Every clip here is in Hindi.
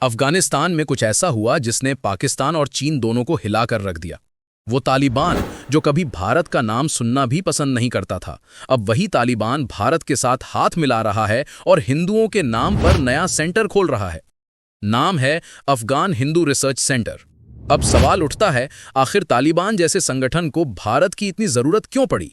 अफगानिस्तान में कुछ ऐसा हुआ जिसने पाकिस्तान और चीन दोनों को हिलाकर रख दिया। वो तालिबान जो कभी भारत का नाम सुनना भी पसंद नहीं करता था, अब वही तालिबान भारत के साथ हाथ मिला रहा है और हिंदुओं के नाम पर नया सेंटर खोल रहा है। नाम है अफगान हिंदू रिसर्च सेंटर। अब सवाल उठता है, आखिर तालिबान जैसे संगठन को भारत की इतनी जरूरत क्यों पड़ी?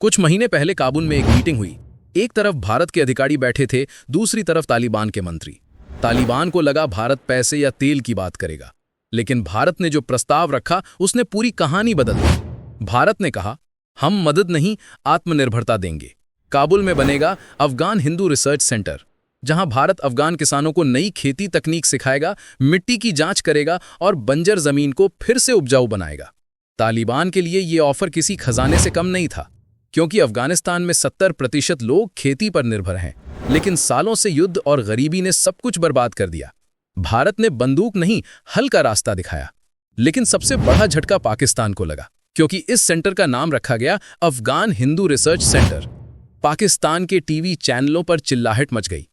कुछ महीने पहले काबुल में एक मीटिंग हुई। एक तरफ भारत के अधिकारी बैठे थे, दूसरी तरफ तालिबान के मंत्री। तालिबान को लगा भारत पैसे या तेल की बात करेगा, लेकिन भारत ने जो प्रस्ताव रखा उसने पूरी कहानी बदल दी। भारत ने कहा, हम मदद नहीं आत्मनिर्भरता देंगे। काबुल में बनेगा अफगान हिंदू रिसर्च सेंटर, जहां भारत अफगान किसानों को नई खेती तकनीक सिखाएगा, मिट्टी की जांच करेगा और बंजर जमीन को फिर से उपजाऊ बनाएगा। तालिबान के लिए ये ऑफर किसी खजाने से कम नहीं था, क्योंकि अफगानिस्तान में 70% लोग खेती पर निर्भर हैं, लेकिन सालों से युद्ध और गरीबी ने सब कुछ बर्बाद कर दिया। भारत ने बंदूक नहीं, हल का रास्ता दिखाया। लेकिन सबसे बड़ा झटका पाकिस्तान को लगा, क्योंकि इस सेंटर का नाम रखा गया अफगान हिंदू रिसर्च सेंटर। पाकिस्तान के टीवी चैनलों पर चिल्लाहट मच गई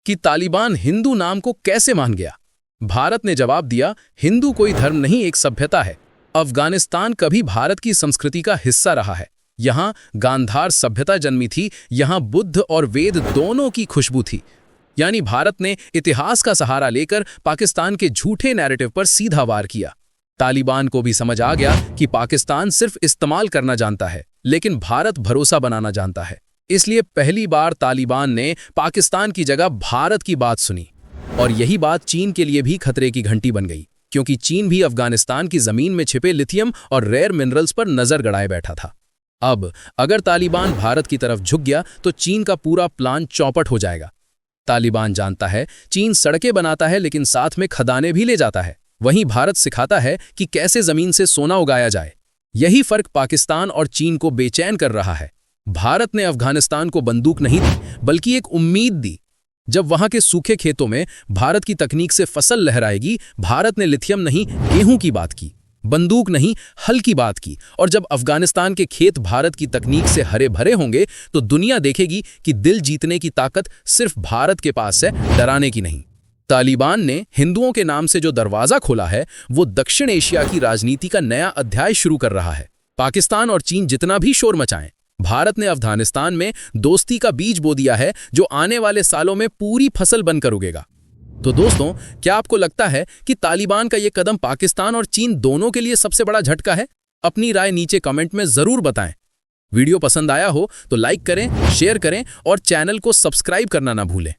कि तालिबान हिंदू नाम को कैसे मान गया। भारत ने जवाब दिया, हिंदू कोई धर्म नहीं, एक सभ्यता है। अफगानिस्तान कभी भारत की संस्कृति का हिस्सा रहा है। यहाँ गांधार सभ्यता जन्मी थी, यहाँ बुद्ध और वेद दोनों की खुशबू थी। यानी भारत ने इतिहास का सहारा लेकर पाकिस्तान के झूठे नैरेटिव पर सीधा वार किया। तालिबान को भी समझ आ गया कि पाकिस्तान सिर्फ इस्तेमाल करना जानता है, लेकिन भारत भरोसा बनाना जानता है। इसलिए पहली बार तालिबान ने पाकिस्तान की जगह भारत की बात सुनी। और यही बात चीन के लिए भी खतरे की घंटी बन गई, क्योंकि चीन भी अफगानिस्तान की जमीन में छिपे लिथियम और रेयर मिनरल्स पर नजर गड़ाए बैठा था। अब अगर तालिबान भारत की तरफ झुक गया तो चीन का पूरा प्लान चौपट हो जाएगा। तालिबान जानता है चीन सड़कें बनाता है, लेकिन साथ में खदानें भी ले जाता है। वहीं भारत सिखाता है कि कैसे जमीन से सोना उगाया जाए। यही फर्क पाकिस्तान और चीन को बेचैन कर रहा है। भारत ने अफगानिस्तान को बंदूक नहीं दी, बल्कि एक उम्मीद दी। जब वहां के सूखे खेतों में भारत की तकनीक से फसल लहराएगी, भारत ने लिथियम नहीं, गेहूं की बात की, बंदूक नहीं, हल की बात की। और जब अफगानिस्तान के खेत भारत की तकनीक से हरे भरे होंगे, तो दुनिया देखेगी कि दिल जीतने की ताकत सिर्फ भारत के पास है, डराने की नहीं। तालिबान ने हिंदुओं के नाम से जो दरवाजा खोला है, वो दक्षिण एशिया की राजनीति का नया अध्याय शुरू कर रहा है। पाकिस्तान और चीन जितना भी शोर मचाएं, भारत ने अफगानिस्तान में दोस्ती का बीज बो दिया है, जो आने वाले सालों में पूरी फसल बनकर उगेगा। तो दोस्तों, क्या आपको लगता है कि तालिबान का ये कदम पाकिस्तान और चीन दोनों के लिए सबसे बड़ा झटका है? अपनी राय नीचे कमेंट में जरूर बताएं। वीडियो पसंद आया हो तो लाइक करें, शेयर करें और चैनल को सब्सक्राइब करना ना भूलें।